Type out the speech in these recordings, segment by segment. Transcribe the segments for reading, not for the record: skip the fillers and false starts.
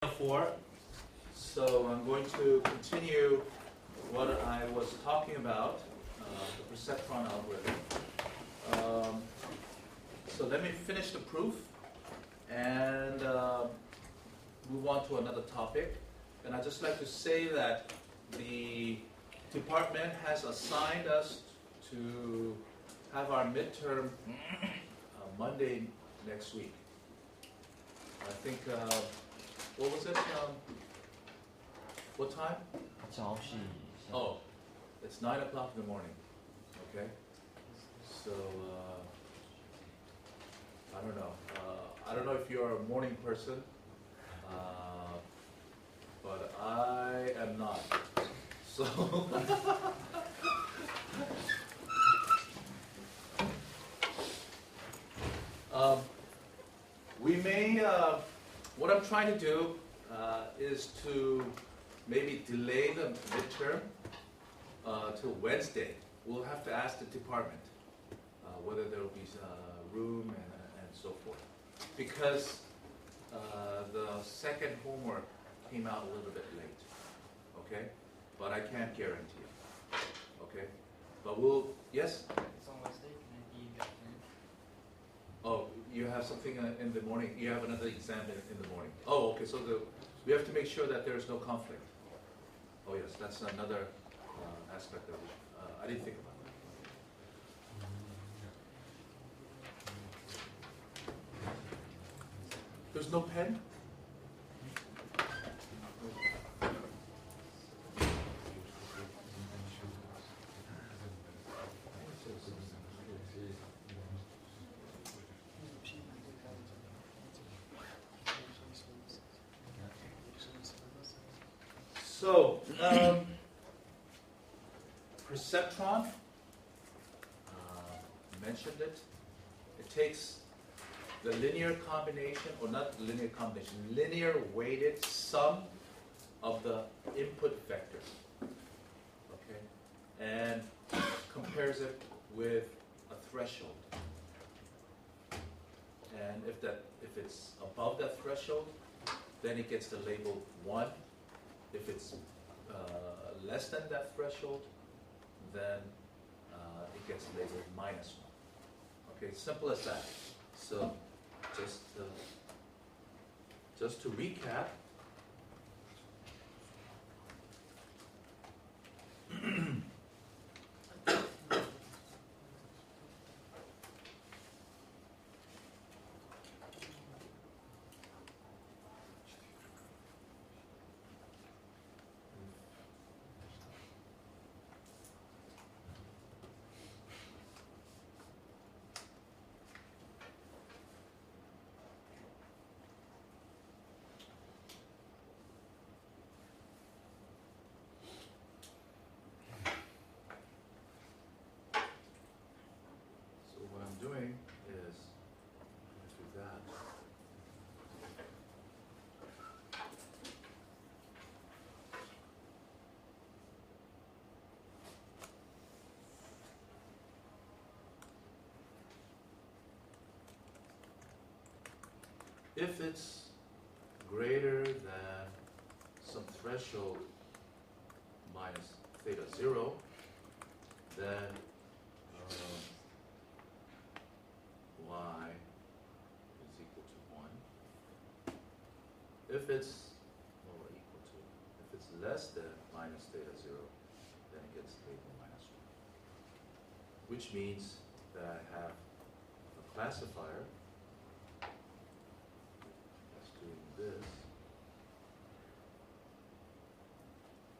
4. So I'm going to continue what I was talking about, the perceptron algorithm. So let me finish the proof and move on to another topic. And I'd just like to say that the department has assigned us to have our midterm Monday next week. I think, what was it? What time? 9시. Oh, it's 9 o'clock in the morning. Okay? So, I don't know. I don't know if you're a morning person, but I am not. So, we may, what I'm trying to do is to maybe delay the midterm till Wednesday. We'll have to ask the department whether there will be room and so forth. Because the second homework came out a little bit late, okay? But I can't guarantee it, okay? But we'll, yes? It's on Wednesday. Can it be in the afternoon? Oh, you have something in the morning, you have another exam in the morning. Oh, okay, so we have to make sure that there's no conflict. Oh yes, that's another aspect of it. I didn't think about that. There's no pen? So, perceptron, mentioned it. It takes the linear combination, or not linear combination, linear weighted sum of the input vectors, okay, and compares it with a threshold. And if it's above that threshold, then it gets the label 1. If it's less than that threshold, then it gets labeled -1. Okay, simple as that. So just to recap, what I'm doing is do that. If it's greater than some threshold minus theta 0, then y is equal to 1. If it's equal to, if it's less than minus theta 0, then it gets labeled -1. Which means that I have a classifier that's doing this,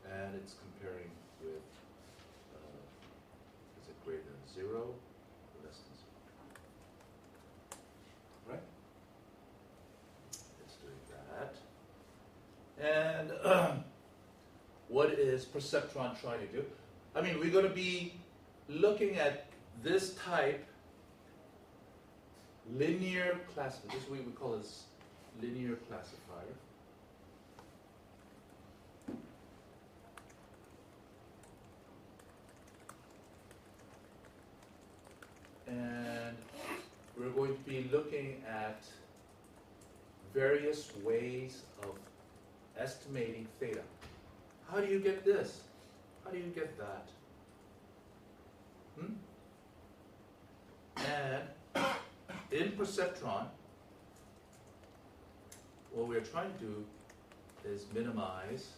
and it's comparing with, is it greater than 0 or less than 0? Right? It's doing that. And what is perceptron trying to do? I mean, we're going to be looking at this type linear classifier. This is what we call this linear classifier. And we're going to be looking at various ways of estimating theta. How do you get this? How do you get that? And in perceptron, what we're trying to do is minimize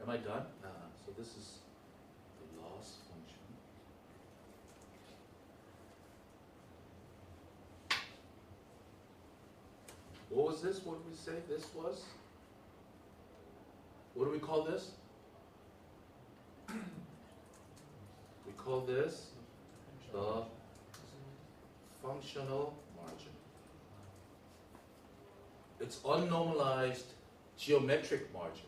Am I done? So this is the loss function. What was this? What did we say this was? What do we call this? We call this the functional margin. It's unnormalized geometric margin.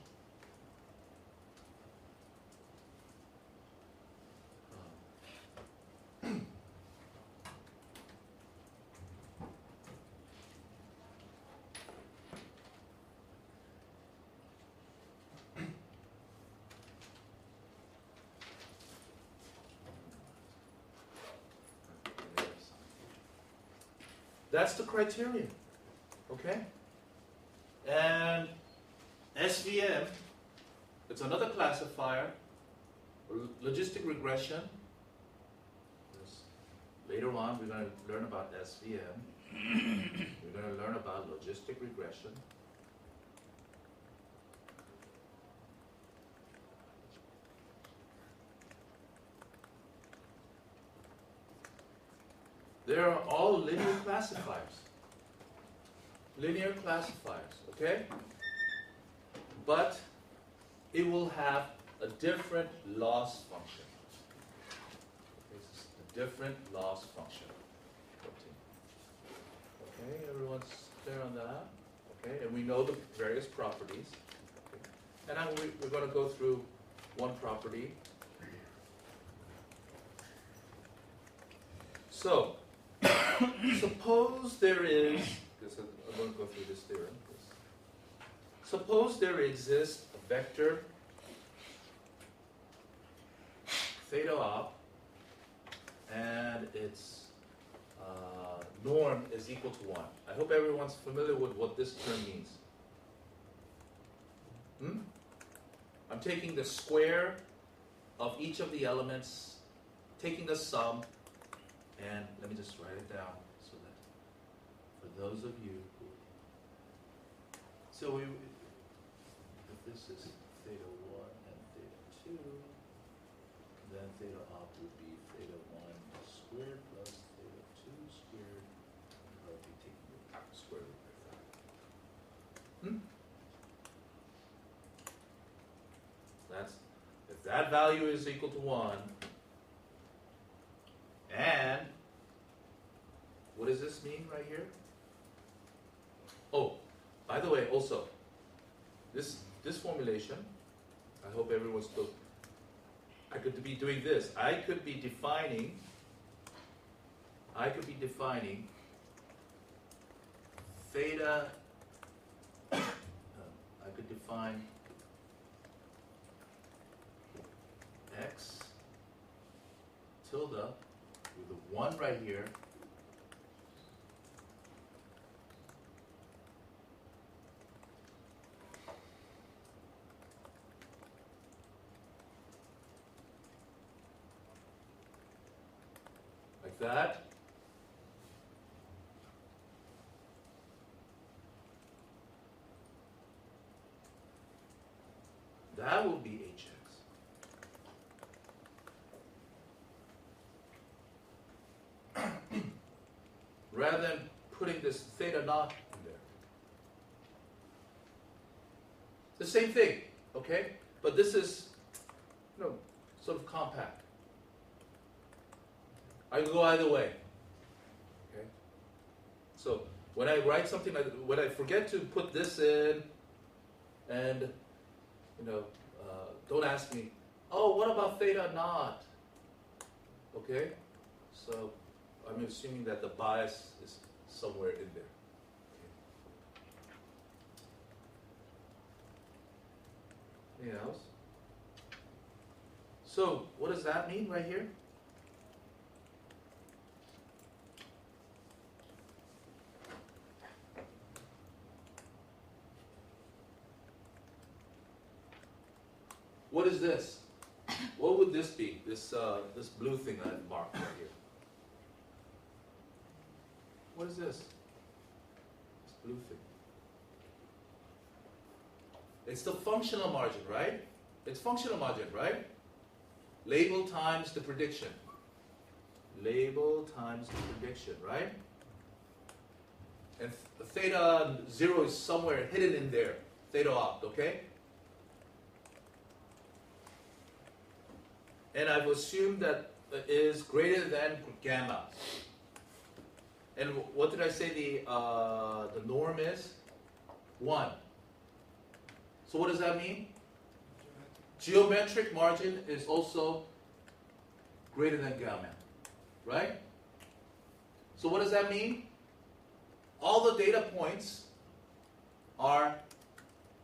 That's the criterion, okay? And SVM, it's another classifier, logistic regression. Later on, we're going to learn about SVM. We're going to learn about logistic regression. They are all linear classifiers. Linear classifiers, okay? But it will have a different loss function. This is a different loss function. Okay, everyone's clear on that? Okay, and we know the various properties. Okay. And now we're going to go through one property. So, suppose there is, because I'm going to go through this theorem. Suppose there exists a vector theta op, and its norm is equal to 1. I hope everyone's familiar with what this term means. I'm taking the square of each of the elements, taking the sum, and let me just write it down so that for those of you who, so if this is theta 1 and theta 2, then theta op would be theta 1 squared plus theta 2 squared. I'll be taking the square root of that. That's, if that value is equal to 1, and what does this mean right here? Oh, by the way, also, this formulation, I hope everyone's still, I could be doing this. I could be defining theta, I could define x tilde with a 1 right here, like that. That will be hx. Rather than putting this theta naught in there. The same thing, okay? But this is, sort of compact. I can go either way, okay? So when I write something like, when I forget to put this in, and, don't ask me, oh, what about theta naught? Okay? So I'm assuming that the bias is somewhere in there. Okay. Anything else? So what does that mean right here? What is this? What would this be? This blue thing that I've marked right here. What is this? This blue thing. It's the functional margin, right? It's functional margin, right? Label times the prediction. Label times the prediction, right? And theta 0 is somewhere hidden in there. Theta opt, okay? And I've assumed that it is greater than gamma. And what did I say the norm is? 1. So what does that mean? Geometric margin is also greater than gamma, right? So what does that mean? All the data points are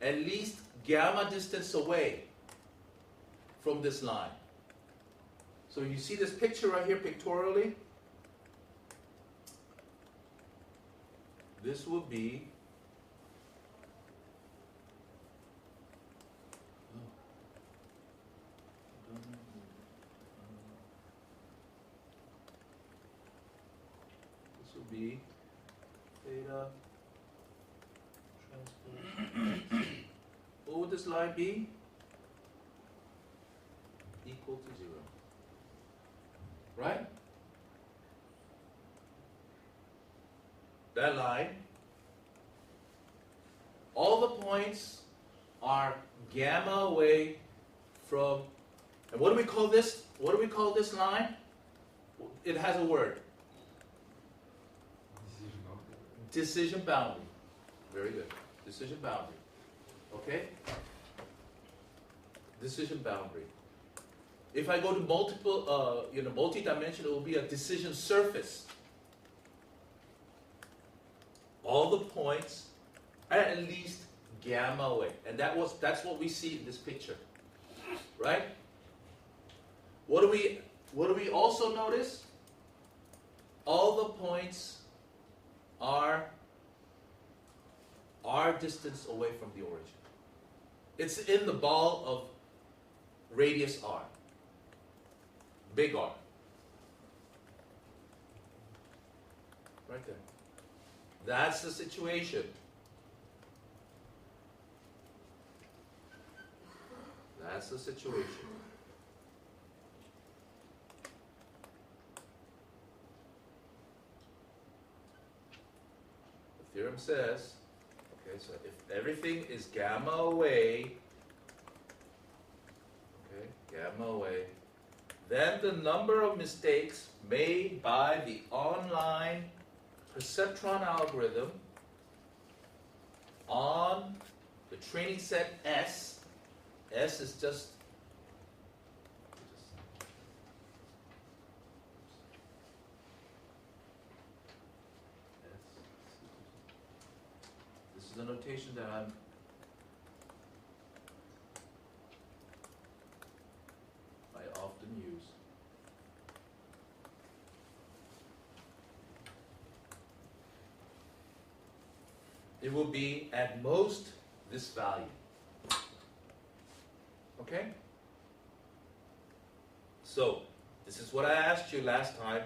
at least gamma distance away from this line. So you see this picture right here pictorially? This would be theta transpose. What would this line be? Equal to 0. Right? That line, all the points are gamma away from, and what do we call this? What do we call this line? It has a word. Decision boundary. Very good. Decision boundary. Okay? Decision boundary. If I go to multiple, multi-dimensional, it will be a decision surface. All the points are at least gamma away, and that's what we see in this picture, right? What do we also notice? All the points are distance away from the origin. It's in the ball of radius r, big R, right there. That's the situation. That's the situation. The theorem says, okay, so if everything is gamma away, okay, gamma away, then the number of mistakes made by the online perceptron algorithm on the training set S is just this is the notation that I often use. It will be at most this value. Okay? So, this is what I asked you last time.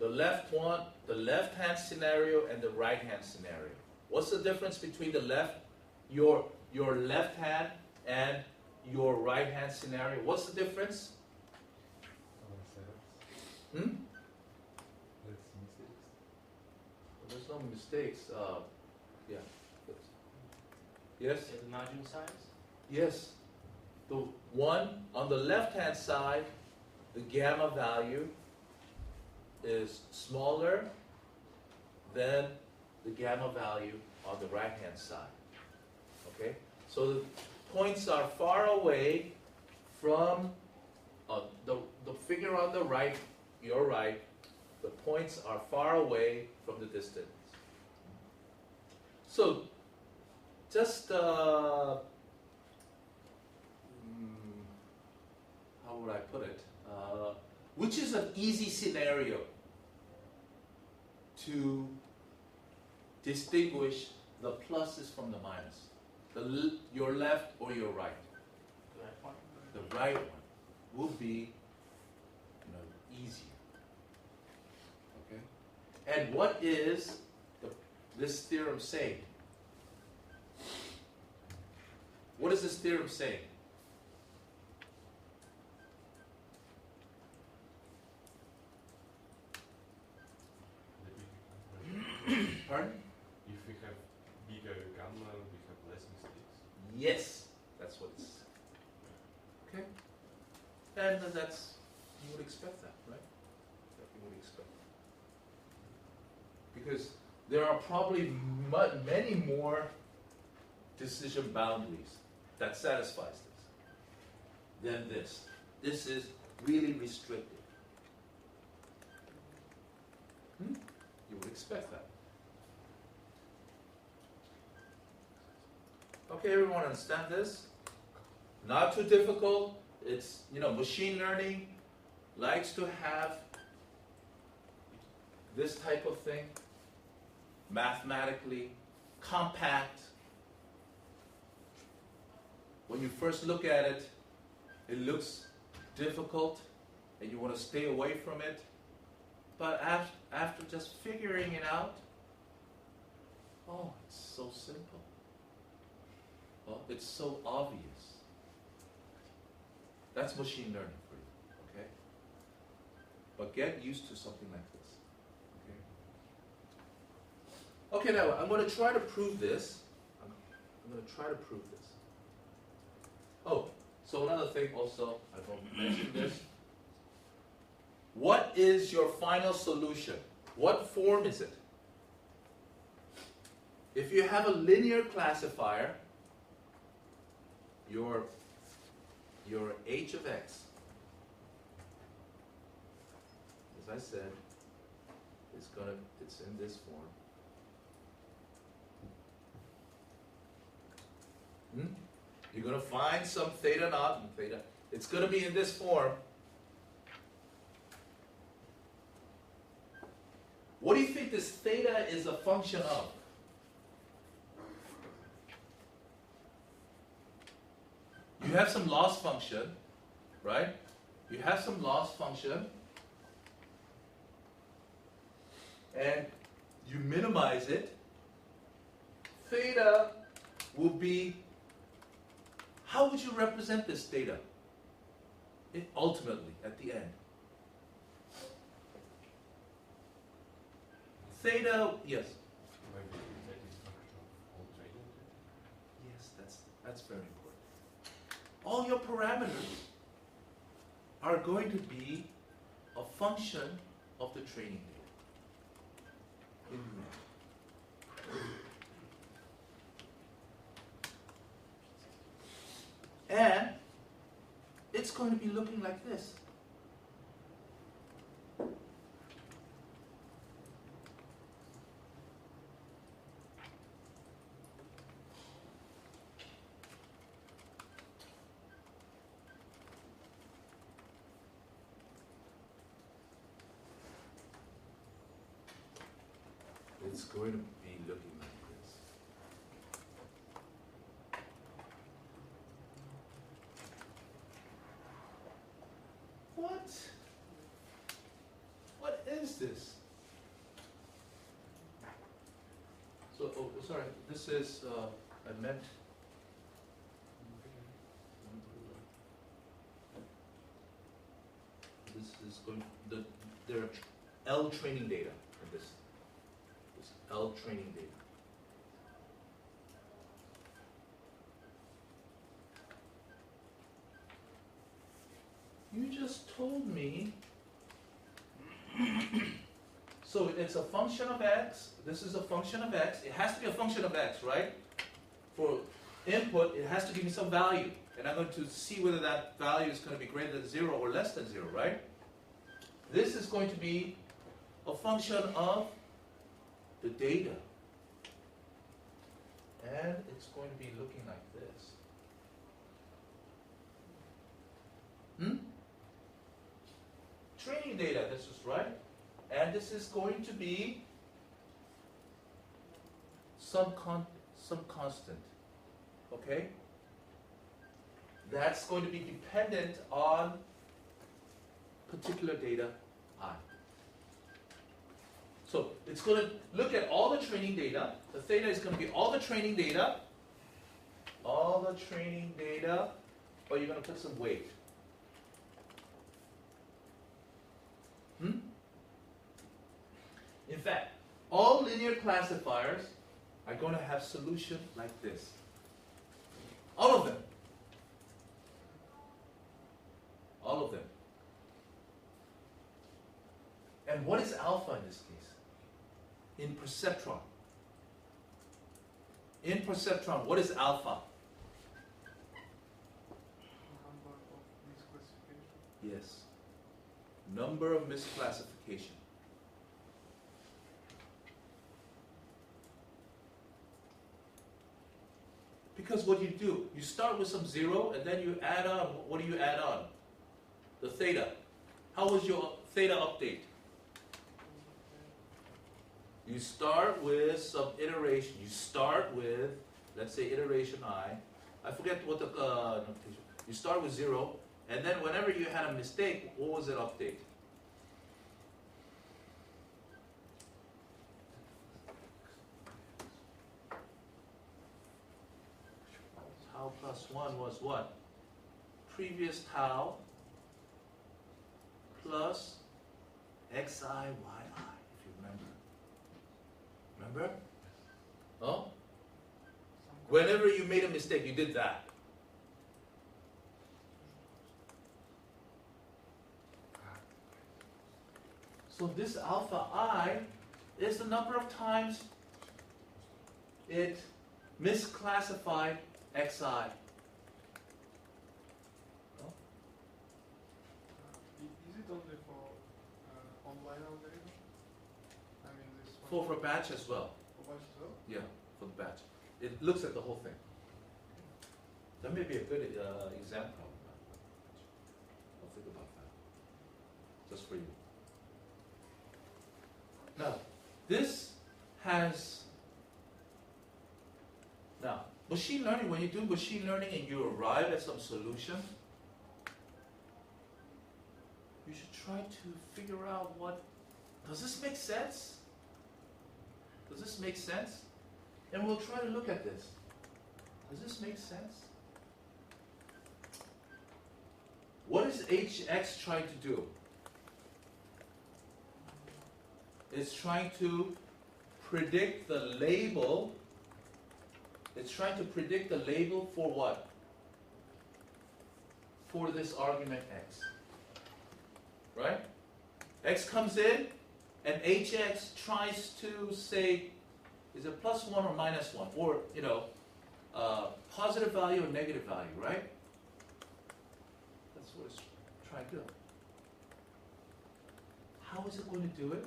The left-hand scenario and the right-hand scenario. What's the difference between the your left hand and your right-hand scenario? What's the difference? Hmm? There's no mistakes. Yeah. Yes? The margin size? Yes. The one on the left-hand side, the gamma value is smaller than the gamma value on the right-hand side. Okay? So the points are far away from the figure on the right, your right, the points are far away from the distance. So just would I put it? Which is an easy scenario to distinguish the pluses from the minus. Your left or your right. The right one. The right one will be, easier. Okay? And what is this theorem saying? What is this theorem saying? Pardon? If we have bigger gamma, we have less mistakes. Yes, that's what it's saying. Okay? And that's, you would expect that, right? That you would expect that. Because there are probably many more decision boundaries that satisfies this than this. This is really restricted. You would expect that. Okay, everyone understand this? Not too difficult. It's, machine learning likes to have this type of thing, mathematically compact. When you first look at it, it looks difficult and you want to stay away from it. But after just figuring it out, oh, it's so simple. Oh, it's so obvious. That's machine learning for you, okay? But get used to something like this, okay? Okay, now I'm going to try to prove this. I'm going to try to prove this. Oh, so another thing also, I don't mention this. What is your final solution? What form is it? If you have a linear classifier, your h of x, as I said, it's in this form. You're going to find some theta naught and theta. It's going to be in this form. What do you think this theta is a function of? You have some loss function, right? You have some loss function, and you minimize it. Theta will be, how would you represent this theta? Ultimately, at the end. Theta, yes? Maybe that is function of all training. Yes, that's very important. All your parameters are going to be a function of the training data. And it's going to be looking like this. It's going to be looking like this. What? What is this? So, oh, sorry, this is, I meant, this is going, there are L training data in this. L training data. You just told me. So it's a function of x. This is a function of x. It has to be a function of x, right? For input, it has to give me some value. And I'm going to see whether that value is going to be greater than 0 or less than 0, right? This is going to be a function of the data. And it's going to be looking like this. right? And this is going to be some constant, okay? That's going to be dependent on particular data I. So it's going to look at all the training data. The theta is going to be all the training data, but you're going to put some weight. In fact, all linear classifiers are going to have solution like this. All of them. All of them. And what is alpha in this case? In perceptron. In perceptron, what is alpha? Number of misclassification. Yes. Number of misclassification. Because what you do, you start with some zero and then you add on. What do you add on? The theta. How was your theta update? You start with some iteration. You start with, let's say, iteration I. I forget what the notation. You start with 0, and then whenever you had a mistake, what was it update? Tau plus 1 was what? Previous tau plus xi, yi, if you remember. Remember? Oh? Whenever you made a mistake, you did that. So this alpha I is the number of times it misclassified xi. Is it only for online algorithm? I mean, this one. For batch as well. For batch as well? Yeah, for the batch. It looks at the whole thing. That may be a good example. I'll think about that. Just for you. Now, this has, now, machine learning, when you do machine learning and you arrive at some solution, you should try to figure out does this make sense? Does this make sense? And we'll try to look at this. Does this make sense? What is HX trying to do? It's trying to predict the label. It's trying to predict the label for what? For this argument x. Right? X comes in, and HX tries to say, is it plus 1 or minus 1? Or, positive value or negative value, right? That's what it's trying to do. How is it going to do it?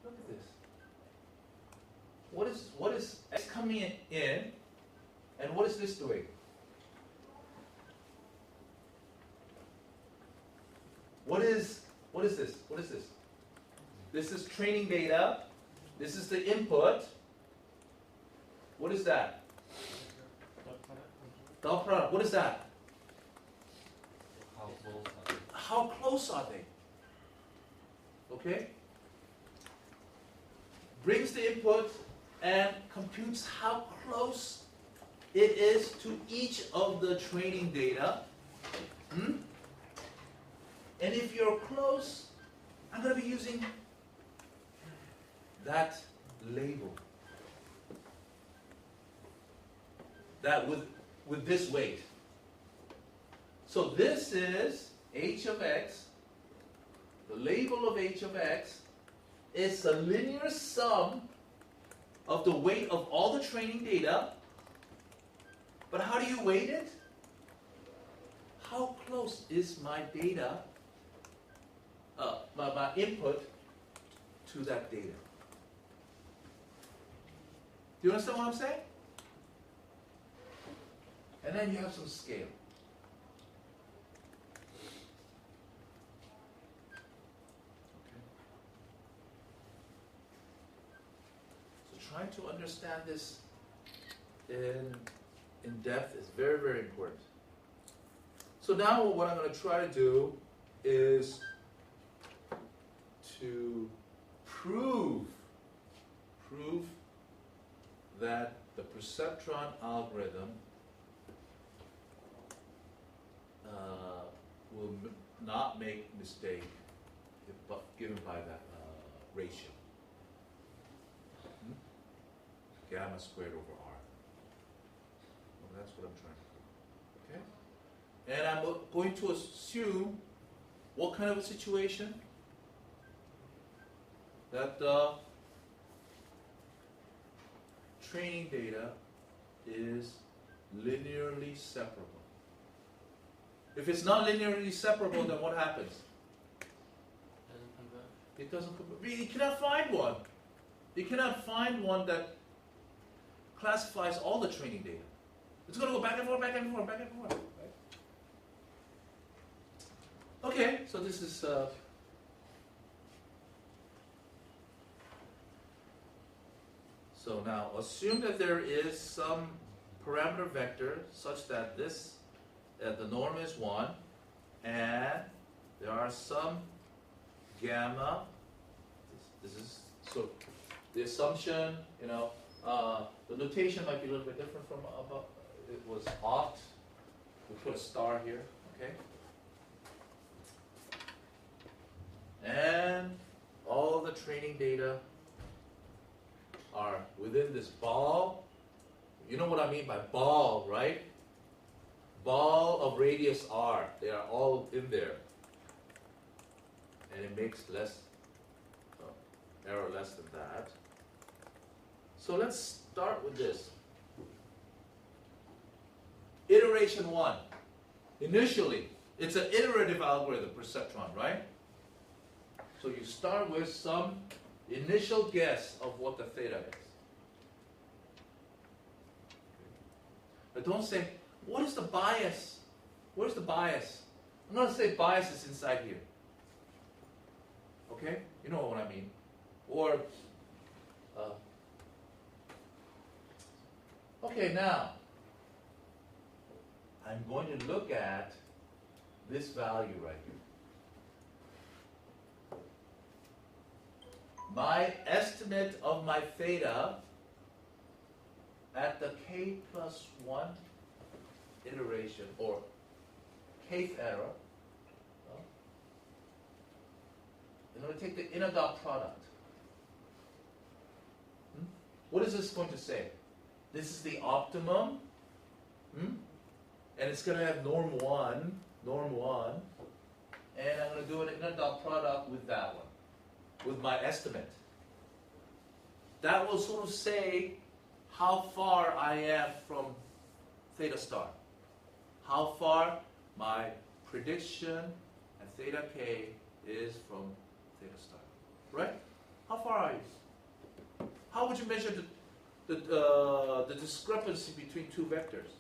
Look at this. What is X coming in, and what is this doing? What is this? What is this? This is training data. This is the input. What is that? Dot product. What is that? How close are they? How close are they? Okay? Brings the input and computes how close it is to each of the training data. And if you're close, I'm going to be using that label. That with this weight. So this is h of x. The label of h of x is a linear sum of the weight of all the training data. But how do you weight it? How close is my data, my input to that data? Do you understand what I'm saying? And then you have some scale. Okay. trying to understand this in depth is very, very important. So now what I'm going to try to do is to prove that the perceptron algorithm will not make mistake if given by that ratio. Gamma squared over r. Well, that's what I'm trying to do. Okay? And I'm going to assume what kind of a situation? That the training data is linearly separable. If it's not linearly separable, then what happens? Doesn't converge. It doesn't converge. You cannot find one. You cannot find one that classifies all the training data. It's going to go back and forth, back and forth, back and forth. Right? Okay, so this is so now assume that there is some parameter vector such that this the norm is 1 and there are some gamma. This is so the assumption, you know, the notation might be a little bit different from above. It was opt. We put a star here, okay? And all the training data are within this ball. You know what I mean by ball, right? Ball of radius r. They are all in there. And it makes less error less than that. So let's start with this. Iteration 1. Initially, it's an iterative algorithm, perceptron, right? So you start with some initial guess of what the theta is. But don't say, what is the bias? Where's the bias? I'm going to say bias is inside here. Okay? You know what I mean. Or, okay, now, I'm going to look at this value right here. My estimate of my theta at the k plus 1 iteration, or kth error, I'm going to take the inner dot product. What is this going to say? This is the optimum, and it's going to have norm 1, and I'm going to do an inner dot product with that one, with my estimate. That will sort of say how far I am from theta star. How far my prediction at theta k is from theta star. Right? How far are you? How would you measure the discrepancy between two vectors?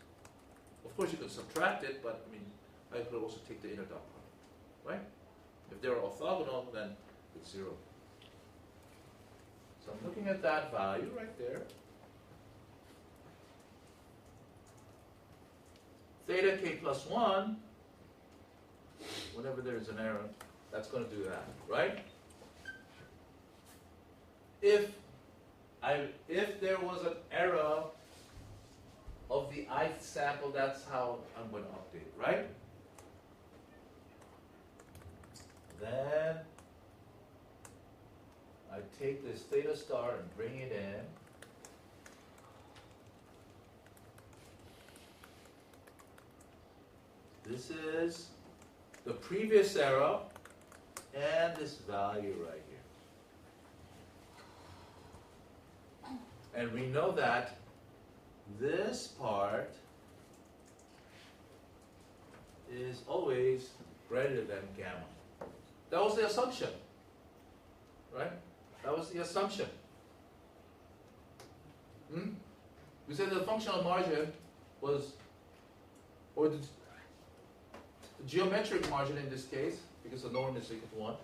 Of course you can subtract it, but I mean, I could also take the inner dot product. Right? If they're orthogonal, then it's 0. So I'm looking at that value right there. Theta k plus 1, whenever there's an error, that's going to do that, right? If there was an error of the ith sample, that's how I'm going to update it, right? Then I take this theta star and bring it in. This is the previous error and this value right here. And we know that this part is always greater than gamma. That was the assumption, right? That was the assumption. We said the functional margin was, or the geometric margin in this case, because the norm is equal to 1,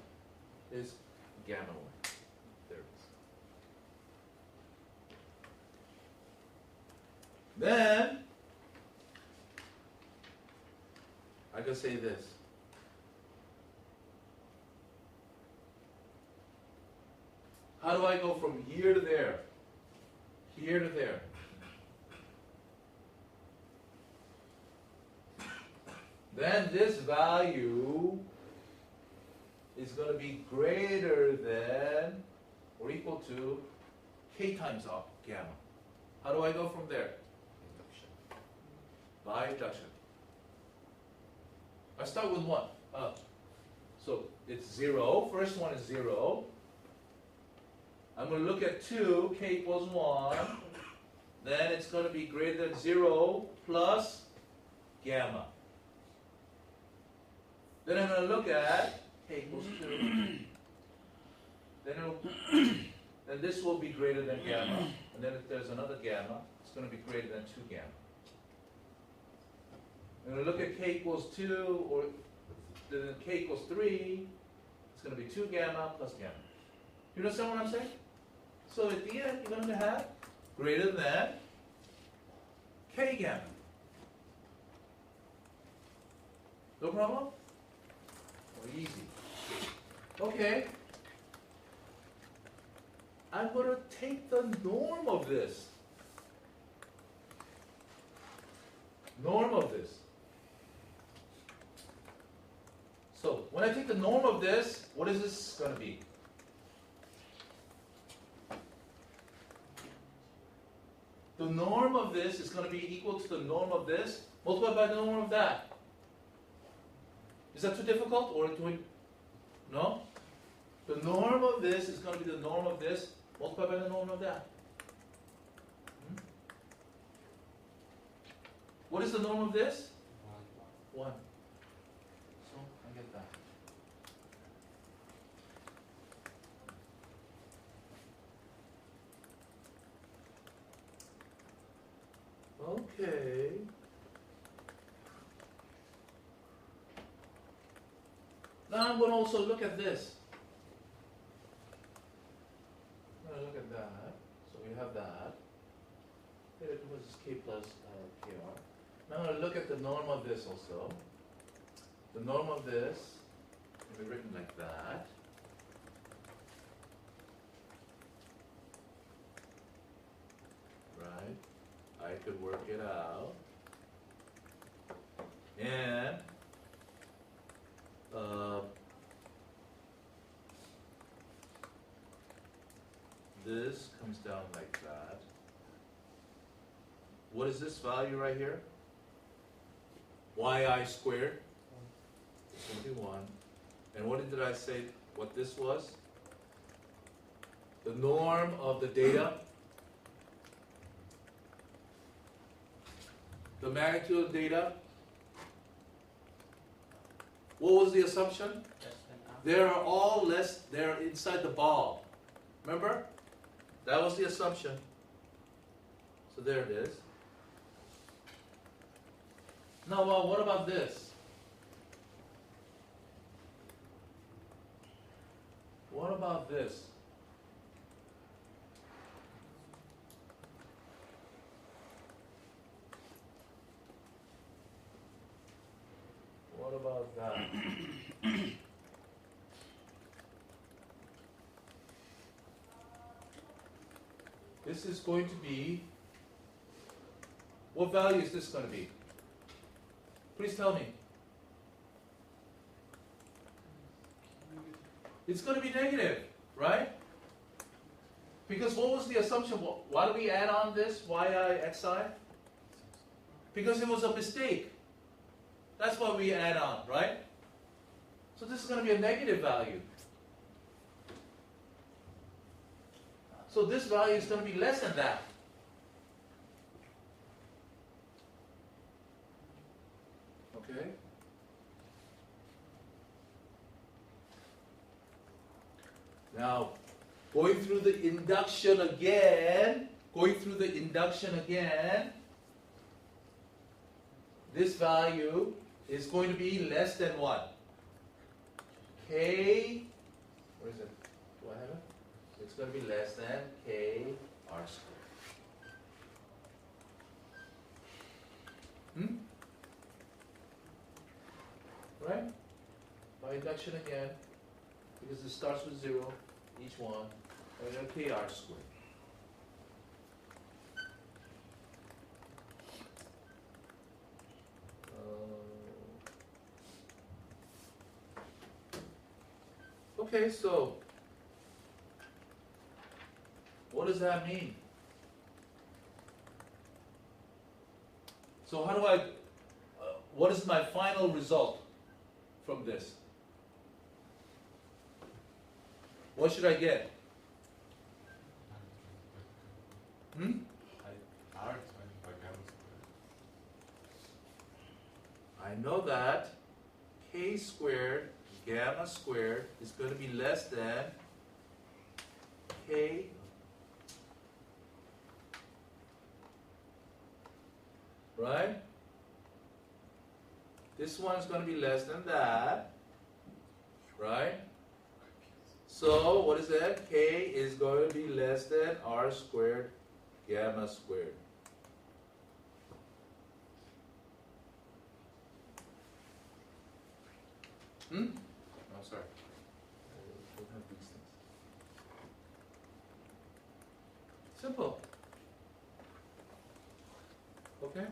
is gamma 1. There it is. Then I can say this. How do I go from here to there? Here to there. Then this value is going to be greater than or equal to k times gamma. How do I go from there? Induction. By induction. I start with 1. So it's 0. First one is 0. I'm going to look at 2, k equals 1. Then it's going to be greater than 0 plus gamma. Then I'm going to look at k equals 2. Then this will be greater than gamma. And then if there's another gamma, it's going to be greater than 2 gamma. I'm going to look at k equals 2, or then k equals 3. It's going to be 2 gamma plus gamma. You understand what I'm saying? So at the end, you're going to have greater than k gamma. No problem? Oh, easy. Okay. I'm going to take the norm of this. Norm of this. So when I take the norm of this, what is this going to be? The norm of this is going to be equal to the norm of this multiplied by the norm of that. Is that too difficult or doing? No? The norm of this is going to be the norm of this multiplied by the norm of that. What is the norm of this? 1. So I get that. Okay. Now I'm going to also look at this. I'm going to look at that. So we have that. Here it was k plus kr. Now I'm going to look at the norm of this also. The norm of this can be written like that. Right? I could work it out. And this comes down like that. What is this value right here? yi squared. It's going to be 1. And what did I say what this was? The norm of the data. The magnitude of data. What was the assumption? They are all less, they're inside the ball. Remember? That was the assumption. So there it is. Now, what about this? What about this? What about that? This is going to be, what value is this going to be? Please tell me. It's going to be negative, right? Because what was the assumption? Why do we add on this yi xi? Because it was a mistake. That's why we add on, right? So this is going to be a negative value. So this value is going to be less than that. Okay? Now, going through the induction again, this value is going to be less than what? K, where is it? Do I have it? It's going to be less than k r squared. induction again, because it starts with 0, each one, and then kr squared. Okay, so what does that mean? So how do I, what is my final result from this? What should I get? Hmm? R divided by gamma squared. I know that k squared gamma squared is going to be less than k right? This one is going to be less than that, right? So what is that? K is going to be less than r squared gamma squared. I'm sorry. I don't have these things. Simple. Okay?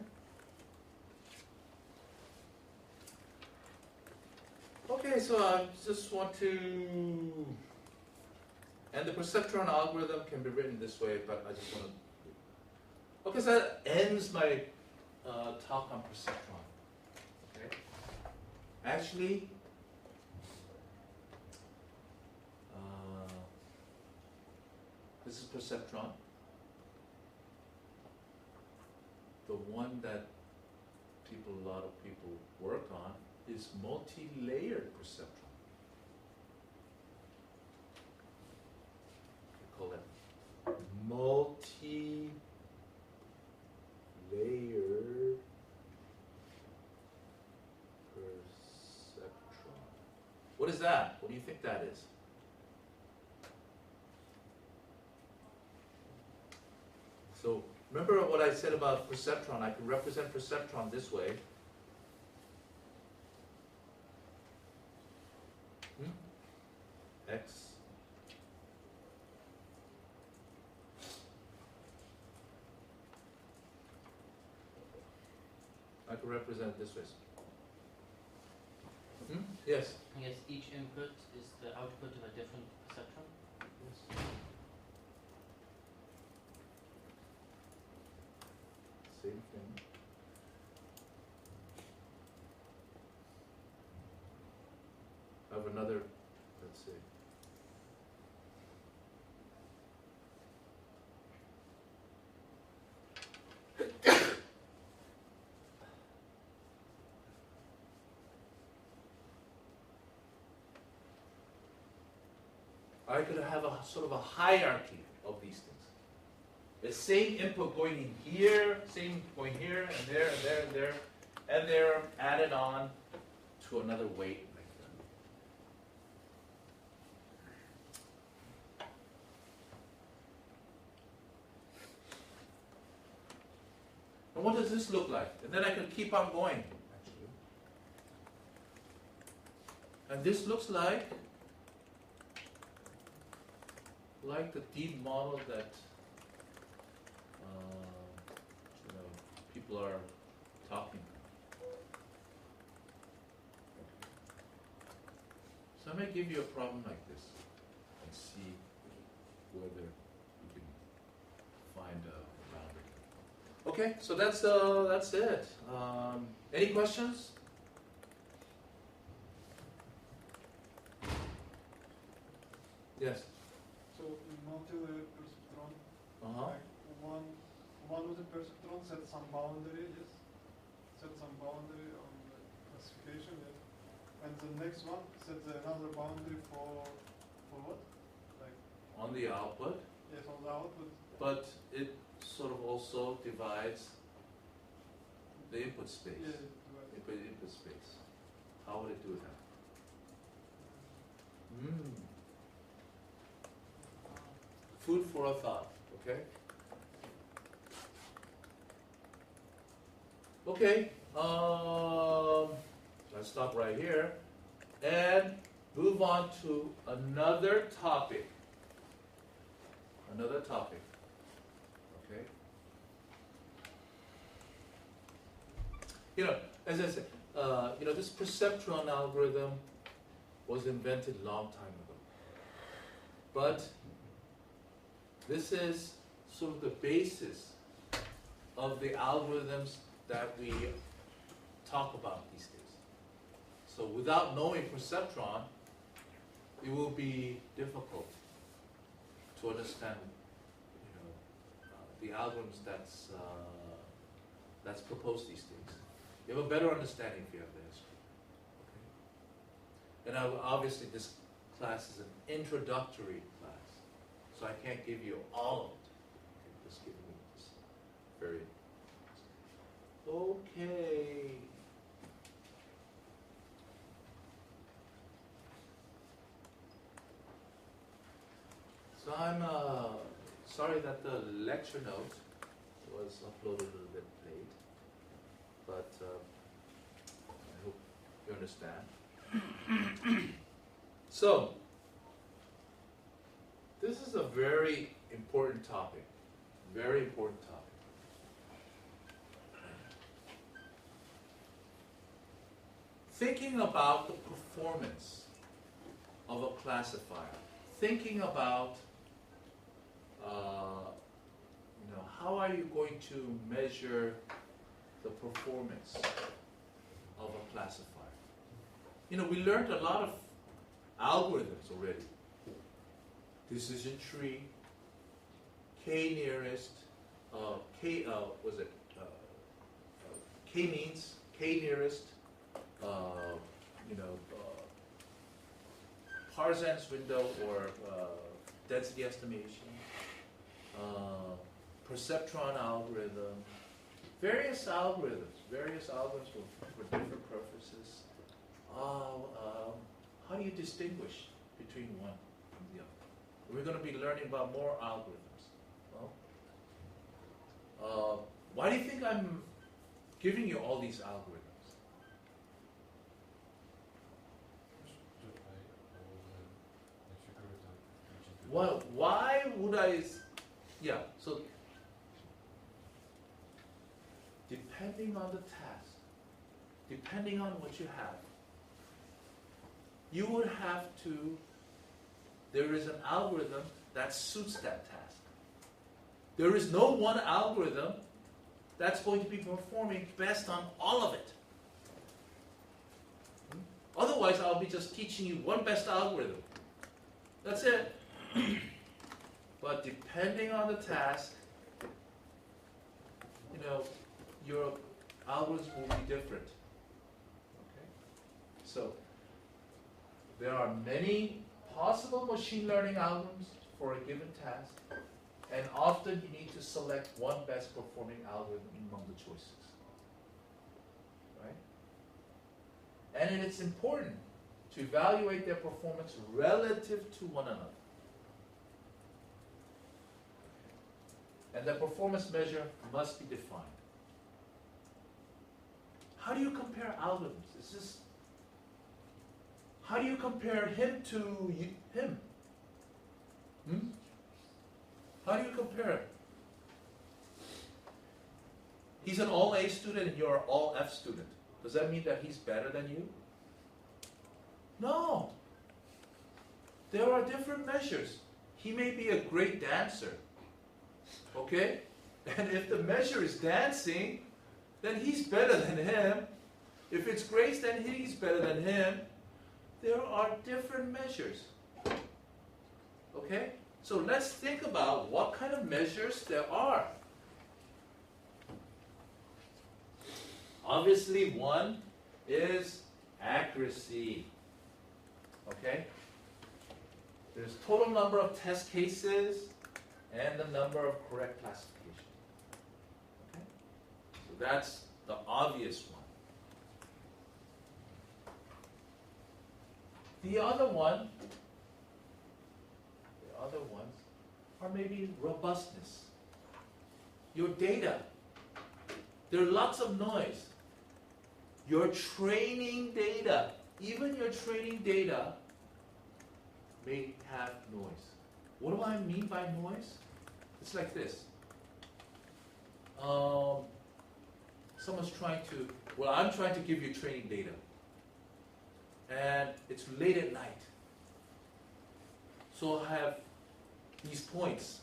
Okay, so I just want to, and the perceptron algorithm can be written this way, but I just want to, okay, so that ends my talk on perceptron. Okay? Actually, this is perceptron. The one that a lot of people work on is multi-layered perceptron. We call it multi-layered perceptron. What is that? What do you think that is? So remember what I said about perceptron. I can represent perceptron this way. X I can represent this way. Yes. I guess each input is the output of a different perceptron. Yes. Same thing. I have another, let's see. I could have a sort of a hierarchy of these things. The same input going in here, same going here, and there, and there, and there, and they're added on to another weight like that. And what does this look like? And then I can keep on going, actually. And this looks like the deep model that people are talking. So I may give you a problem like this and see whether you can find a boundary. Okay, so that's it. Any questions? Yes. So in multi-layered perceptron, Uh-huh. like one of the perceptron set some boundary, yes? Set some boundary on the classification, yes? And the next one sets another boundary for what? Like, On the output, yes, on the output. but it sort of also divides the input space. Yeah, right. Input space. How would it do that? Food for a thought, okay? Okay, let's stop right here. and move on to another topic. Another topic. Okay? You know, as I said, this perceptron algorithm was invented a long time ago. But this is sort of the basis of the algorithms that we talk about these days. So without knowing perceptron, it will be difficult to understand, the algorithms that's proposed these days. You have a better understanding if you have the history. Okay? And obviously this class is an introductory class, so I can't give you all of it. Okay, just giving you this very. Okay. So I'm sorry that the lecture note was uploaded a little bit late, but I hope you understand. So, this is a very important topic, very important topic. Thinking about the performance of a classifier, thinking about how are you going to measure the performance of a classifier? We learned a lot of algorithms already. Decision tree, k-nearest, k-means, k-nearest, Parsons window or density estimation, perceptron algorithm, various algorithms for different purposes. How do you distinguish between one and the other? We're going to be learning about more algorithms. Well, why do you think I'm giving you all these algorithms? Well, why would I? Yeah, so depending on the task, depending on what you have, you would have to, there is an algorithm that suits that task. There is no one algorithm that's going to be performing best on all of it. Otherwise, I'll be just teaching you one best algorithm. That's it. But depending on the task, your algorithms will be different. Okay? So there are many possible machine learning algorithms for a given task, and often you need to select one best performing algorithm among the choices. Right? And it's important to evaluate their performance relative to one another. And the performance measure must be defined. How do you compare algorithms? How do you compare him to him? How do you compare him? He's an all A student and you're an all F student. Does that mean that he's better than you? No. There are different measures. He may be a great dancer. Okay? And if the measure is dancing, then he's better than him. If it's grace, then he's better than him. There are different measures. Okay? So let's think about what kind of measures there are. Obviously, one is accuracy. Okay? There's total number of test cases and the number of correct classifications. Okay? So that's the obvious one. The other ones are maybe robustness. Your data. There are lots of noise. Your training data even your training data may have noise. What do I mean by noise? It's like this. Someone's trying to, well, I'm trying to give you training data. And it's late at night. So I have these points.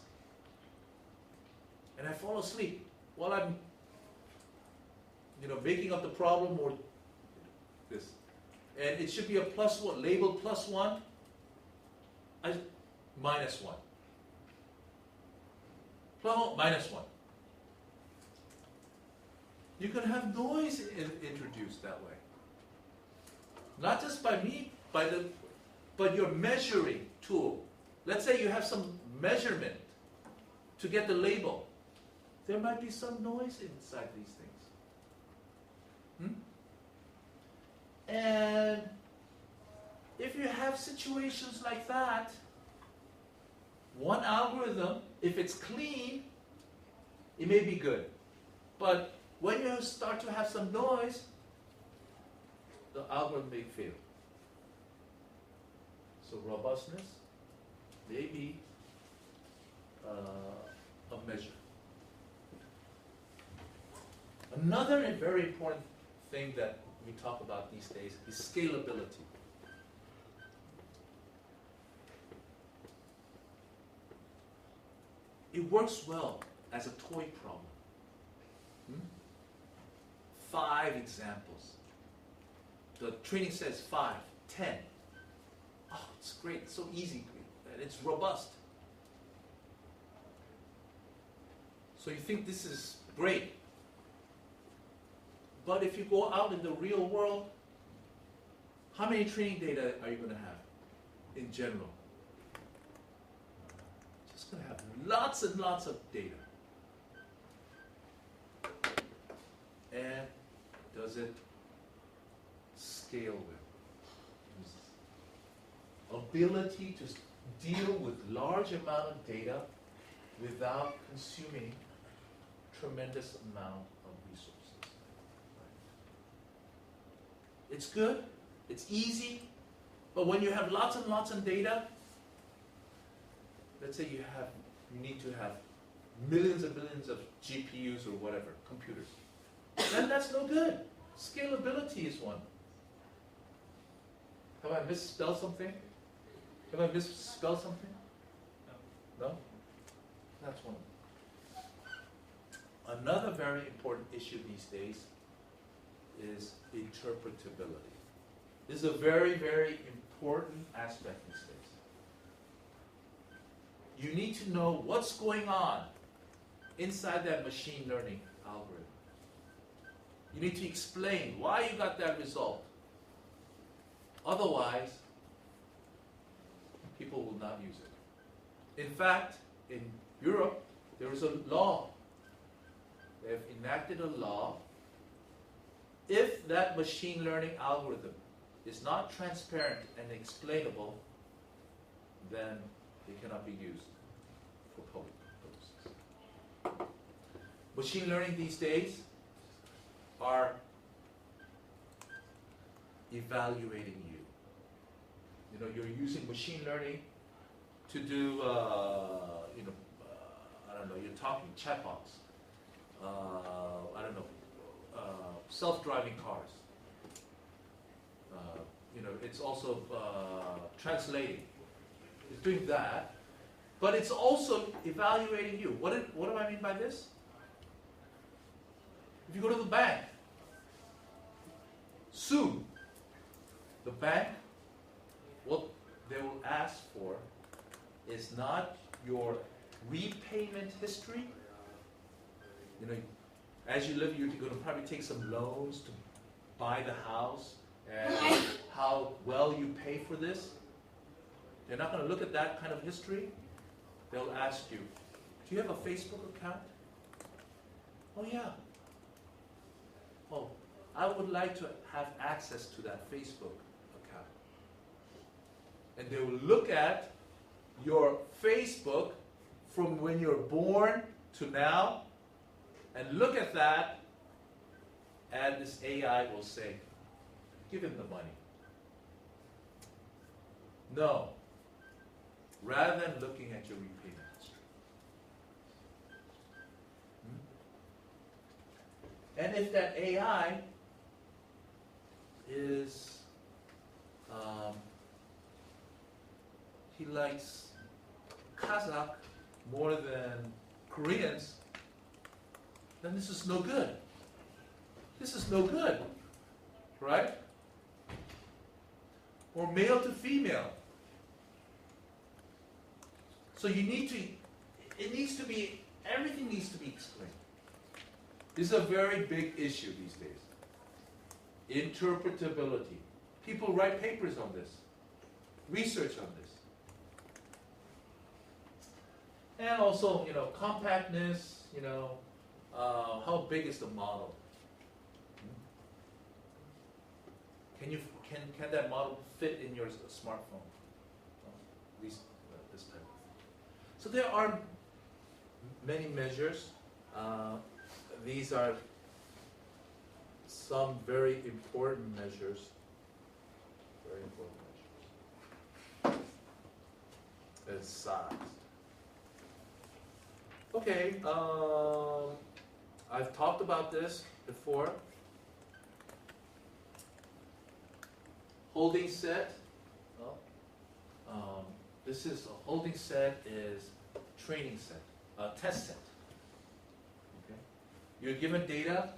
And I fall asleep while I'm, making up the problem or this. And it should be a plus one, labeled +1, -1. -1. You can have noise introduced that way. Not just by me, but your measuring tool. Let's say you have some measurement to get the label. There might be some noise inside these things. And if you have situations like that, one algorithm, if it's clean, it may be good. But when you start to have some noise, the algorithm may fail. So robustness may be a measure. Another very important thing that we talk about these days is scalability. It works well as a toy problem. 5 examples. The training says 5, 10. Oh, it's great, it's so easy, and it's robust. So you think this is great. But if you go out in the real world, how many training data are you going to have in general? Just going to have lots and lots of data. And does it scale well? Ability to deal with large amount of data without consuming tremendous amount of resources. It's good, it's easy, but when you have lots and lots of data, let's say you need to have millions and millions of GPUs or whatever, computers, then that's no good. Scalability is one. Have I misspelled something? Have I misspelled something? No? That's one. Another very important issue these days is interpretability. This is a very, very important aspect these days. You need to know what's going on inside that machine learning algorithm. You need to explain why you got that result. Otherwise, people will not use it. In fact, in Europe, there is a law. They have enacted a law. If that machine learning algorithm is not transparent and explainable, then it cannot be used for public purposes. Machine learning these days are evaluating you. You're using machine learning to do, I don't know, you're talking chatbots. I don't know, self-driving cars. It's also translating. It's doing that, but it's also evaluating you. What do I mean by this? If you go to the bank, soon, the bank, what they will ask for is not your repayment history. As you live, you're going to probably take some loans to buy the house and how well you pay for this. They're not going to look at that kind of history. They'll ask you, do you have a Facebook account? Oh, yeah. Oh, I would like to have access to that Facebook account. And they will look at your Facebook from when you're born to now, and look at that, and this AI will say, give him the money. No. Rather than looking at your repayment history. And if that AI is, he likes Kazakh more than Koreans, then this is no good. This is no good, right? Or male to female. So you need to, it needs to be, everything needs to be explained. This is a very big issue these days. Interpretability. People write papers on this, research on this. And also, compactness, how big is the model? Can that model fit in your smartphone? At least this type of thing. So there are many measures. These are some very important measures. Very important measures. And size. Okay, I've talked about this before. Holding set. This is a holding set is training set, test set. Okay, you're given data,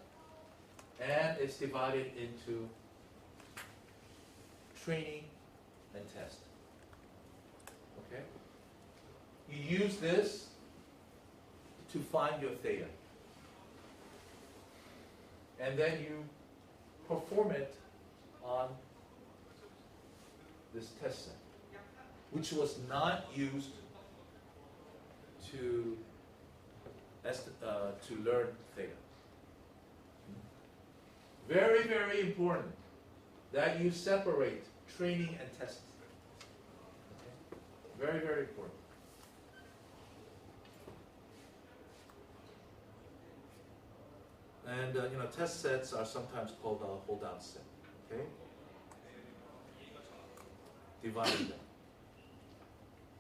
and it's divided into training and test. Okay, you use this to find your theta, and then you perform it on this test set, which was not used to learn theta. Very, very important that you separate training and test. Okay? Very, very important. And test sets are sometimes called a holdout set. Okay. Dividing them.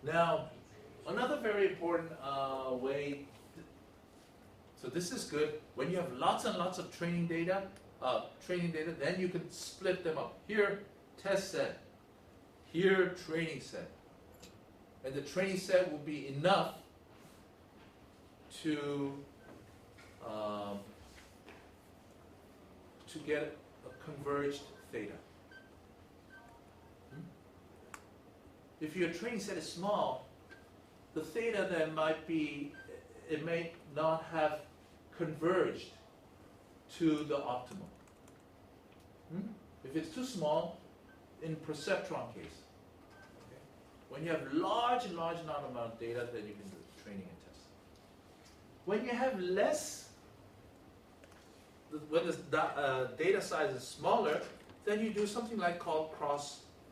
Now, another very important way, so this is good, when you have lots and lots of training data, then you can split them up. Here, test set. Here, training set. And the training set will be enough to get a converged theta. If your training set is small, the theta then might be, it may not have converged to the optimum. If it's too small, in perceptron case, okay, when you have large amount of data, then you can do training and test. When you have less, when the data size is smaller, then you do something like called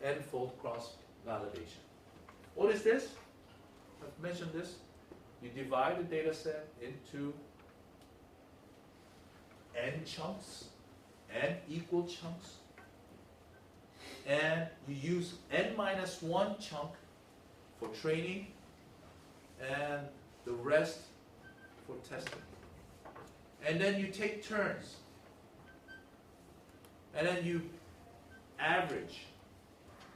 n-fold cross validation. What is this? I've mentioned this. You divide the data set into n chunks, n equal chunks, and you use n-1 chunk for training and the rest for testing. And then you take turns, and then you average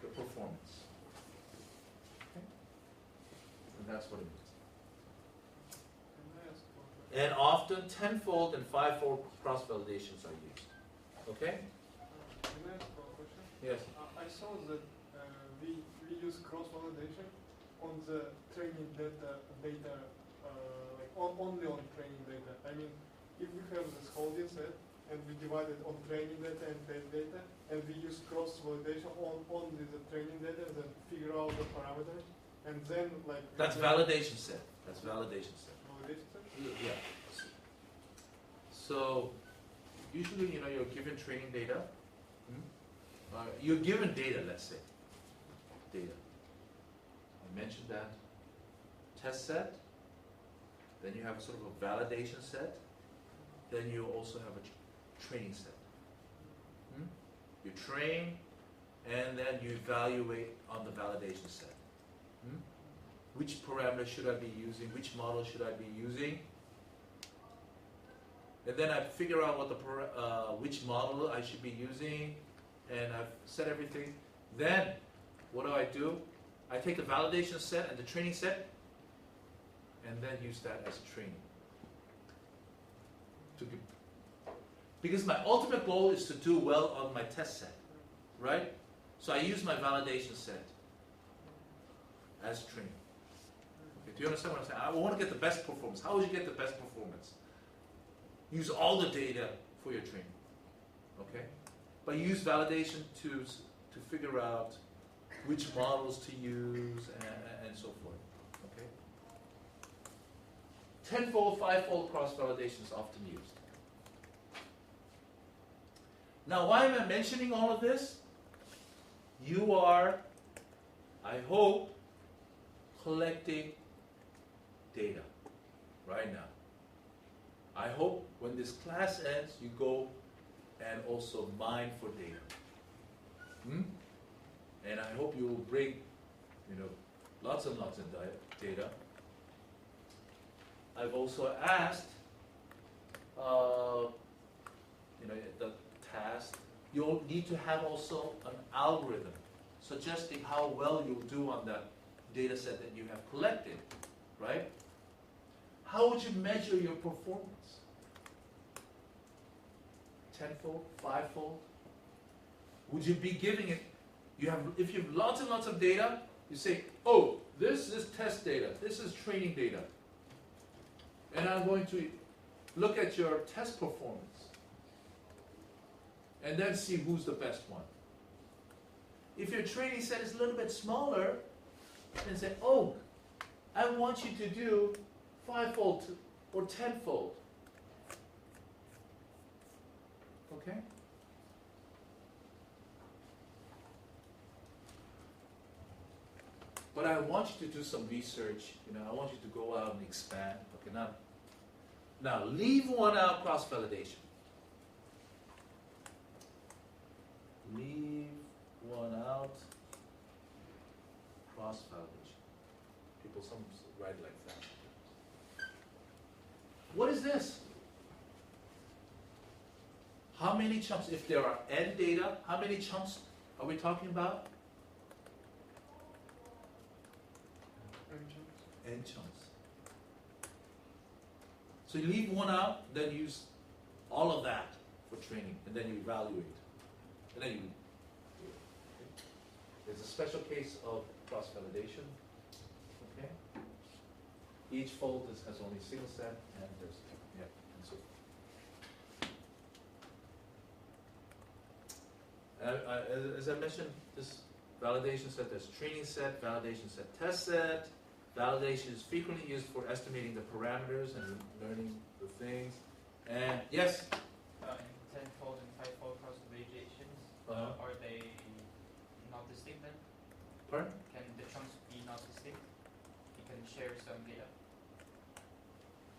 the performance. Okay? And that's what it means. And often 10-fold and 5-fold cross-validations are used. Okay? Can I ask a question? Yes. I saw that we use cross-validation on the training data like only on training data. I mean, if we have this holding set and we divide it on training data and test data, and we use cross-validation on only the training data, then figure out the parameters, and then like... That's validation set. That's validation set. Validation set? Yeah. So usually, you're given training data. You're given data, let's say. Data. I mentioned that. Test set. Then you have sort of a validation set. Then you also have a training set. You train, and then you evaluate on the validation set. Hmm? Which parameter should I be using? Which model should I be using? And then I figure out what which model I should be using, and I've set everything. Then, what do? I take the validation set and the training set, and then use that as training. Because my ultimate goal is to do well on my test set, right? So I use my validation set as training. Okay, do you understand what I'm saying? I want to get the best performance. How would you get the best performance? Use all the data for your training, okay? But use validation to figure out which models to use and so forth, okay? Tenfold, fivefold cross-validation is often used. Now, why am I mentioning all of this? You are, I hope, collecting data right now. I hope when this class ends, you go and also mine for data. And I hope you will bring, lots and lots of data. I've also asked, the task, you'll need to have also an algorithm suggesting how well you'll do on that data set that you have collected, right? How would you measure your performance? Tenfold, fivefold? Would you be giving it, if you have lots and lots of data, you say, oh, this is test data, this is training data. And I'm going to look at your test performance and then see who's the best one. If your training set is a little bit smaller, then say, oh, I want you to do fivefold or tenfold. Okay? But I want you to do some research. I want you to go out and expand. Okay, now leave one out, cross-validation. Leave one out, cross-validation. People some write like that. What is this? How many chunks, if there are n data, how many chunks are we talking about? N chunks. So you leave one out, then use all of that for training, and then you evaluate. And then you do it. There's a special case of cross-validation. Okay? Each fold has only a single set, and there's, and so forth. As I mentioned, this validation set, there's training set, validation set, test set. Validation is frequently used for estimating the parameters and learning the things. And yes? In tenfold and fivefold cross-validations, are they not distinct then? Pardon? Can the chunks be not distinct? You can share some data.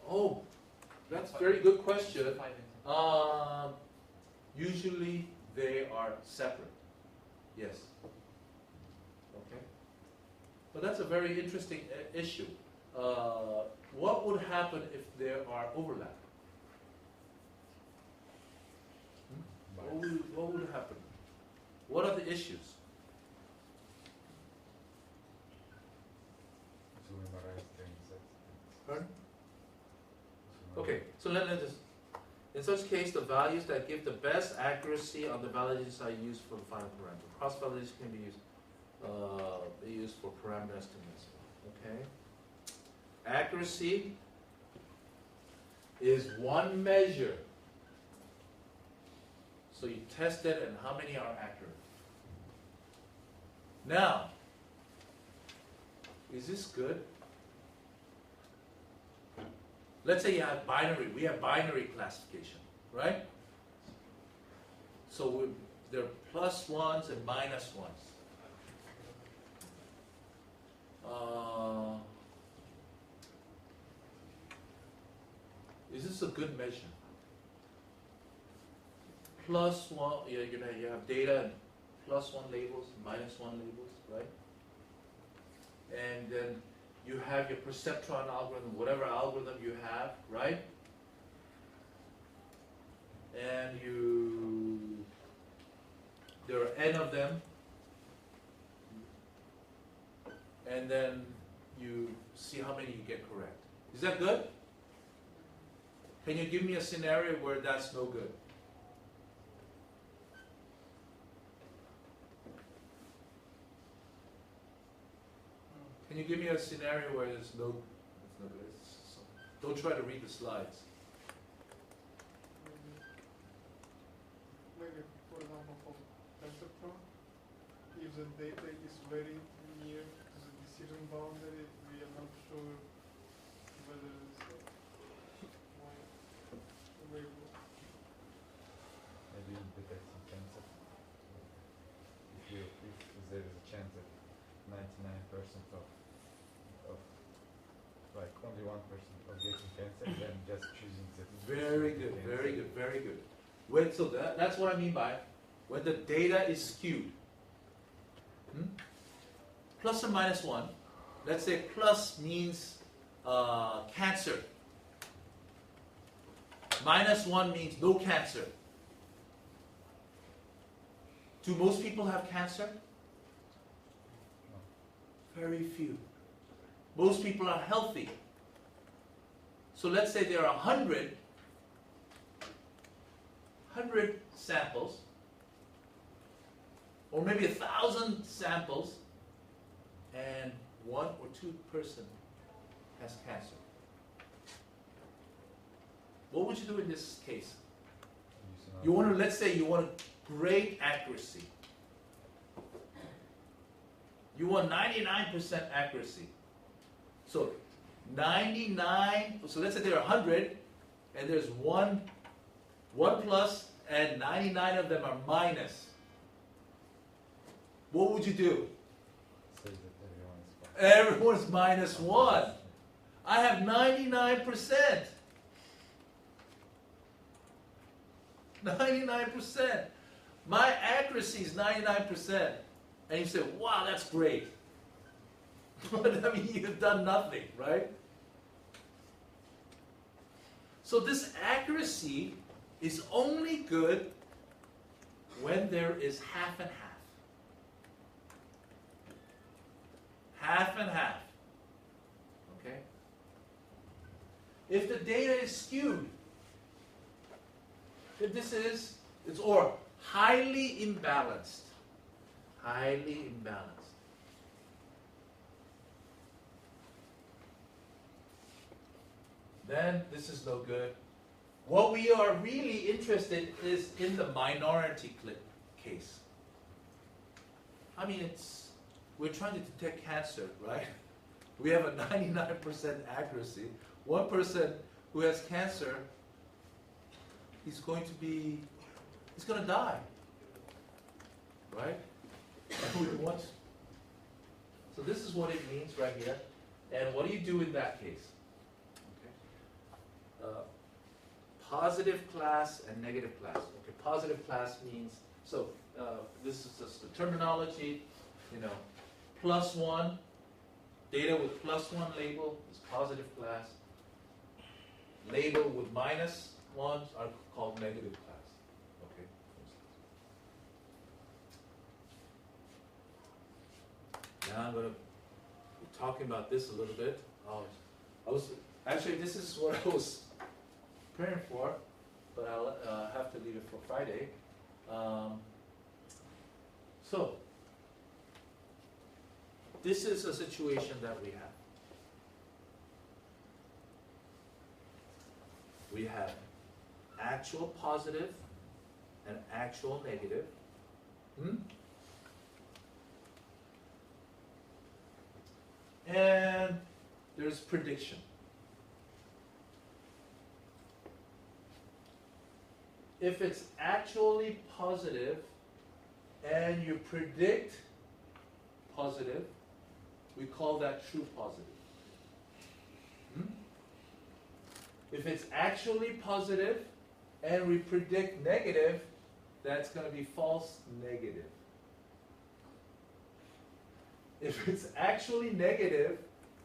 Oh, that's a very good question. 5 and 10. Usually they are separate. Yes. Okay. But that's a very interesting issue. What would happen if there are overlap? What would happen? What are the issues? To memorize training sets. Pardon? Okay, so let's just, in such case, the values that give the best accuracy on the validations are used for the final parameter. Cross-validation can be used for parameter estimates. Okay? Accuracy is one measure. So you test it and how many are accurate. Now, is this good? Let's say you have binary. We have binary classification, right? So there are plus ones and minus ones. Is this a good measure? Plus one, you have data, +1 labels, -1 labels, right? And then you have your perceptron algorithm, whatever algorithm you have, right? And there are n of them, and then you see how many you get correct. Is that good? Can you give me a scenario where that's no good? Can you give me a scenario where it's no good? Don't try to read the slides. Maybe, for example, for perceptron, if the data is very near to the decision boundary, we are not sure whether it's available. Maybe it detects some cancer. If there is a chance that 99% of like only 1% of getting cancer, then just choosing the Very good, very good, very good. Wait, so that's what I mean by when the data is skewed. Plus or minus 1. Let's say plus means cancer. -1 means no cancer. Do most people have cancer? No. Very few. Most people are healthy. So let's say there are 100 samples, or maybe 1,000 samples, and 1 or 2 person has cancer. What would you do in this case? You want to, let's say you want great accuracy. You want 99% accuracy. So 99, so let's say there are 100, and there's one plus, and 99 of them are minus. What would you do? Say that Everyone's -1. I have 99%. 99%. My accuracy is 99%. And you say, wow, that's great. But I mean, you've done nothing, right? So this accuracy is only good when there is half and half. Half and half. Okay? If the data is skewed, if it's or highly imbalanced, then this is no good. What we are really interested is in the minority case. I mean, we're trying to detect cancer, right? We have a 99% accuracy. One person who has cancer, he's going to die, right? So this is what it means right here. And what do you do in that case? Positive class and negative class. Okay, positive class means, so this is just the terminology, +1, data with +1 label is positive class. Label with -1s are called negative class. Okay. Now I'm going to be talking about this a little bit. This is what I was preparing for, but I'll have to leave it for Friday. So, this is a situation that we have. We have actual positive and actual negative. And there's prediction. If it's actually positive and you predict positive, we call that true positive. If it's actually positive and we predict negative, that's going to be false negative. If it's actually negative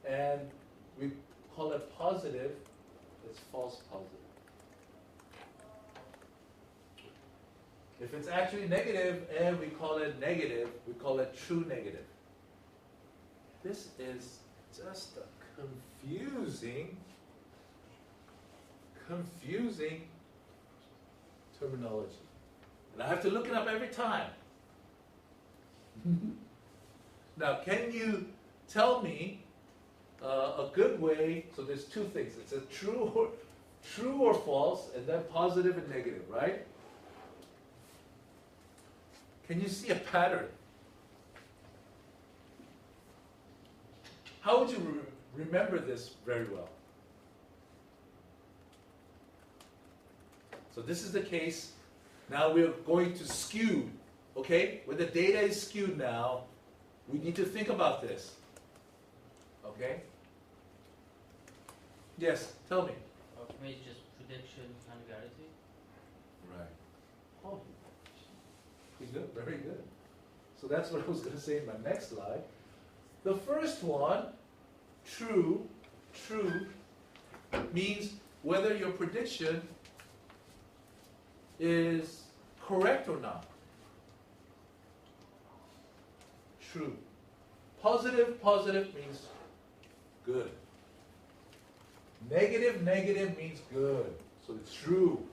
and we call it positive, it's false positive. If it's actually negative and we call it negative, we call it true negative. This is just a confusing terminology. And I have to look it up every time. Now, can you tell me a good way? So there's two things. It's a true or false, and then positive and negative, right? Can you see a pattern? How would you remember this very well? So this is the case. Now we're going to skew, okay? When the data is skewed now, we need to think about this, okay? Yes, tell me. Maybe just prediction and reality. Right. Oh, pretty good, very good. So that's what I was going to say in my next slide. The first one, true, means whether your prediction is correct or not. True. Positive means good. Negative means good. So it's true.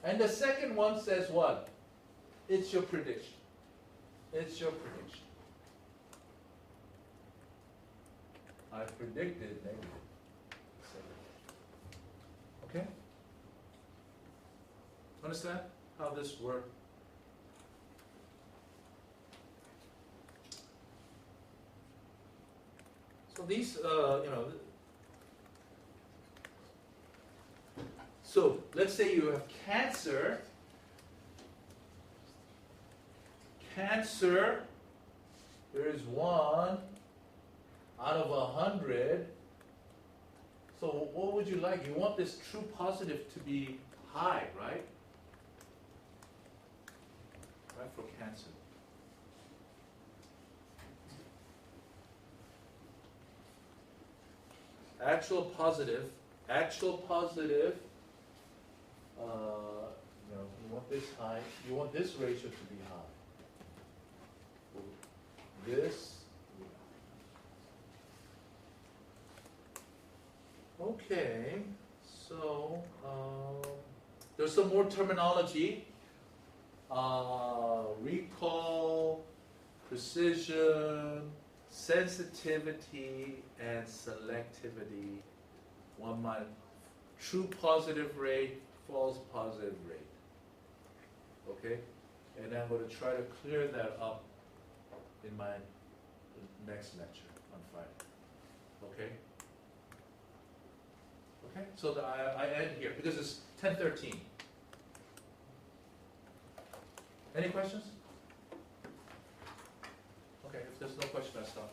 And the second one says what? It's your prediction. It's your prediction. I predicted negative. Okay? Understand how this works? So these, so let's say you have cancer. Cancer, there is 1 out of 100. So what would you like? You want this true positive to be high, right? Right, for cancer. Actual positive, you want this high, you want this ratio to be high. This, okay, so there's some more terminology. Recall, precision, sensitivity, and selectivity. One might true positive rate, false positive rate. Okay? And I'm going to try to clear that up in my next lecture on Friday. Okay? Okay? So I end here because it's 10:13. Any questions? Okay, if there's no question, I stop.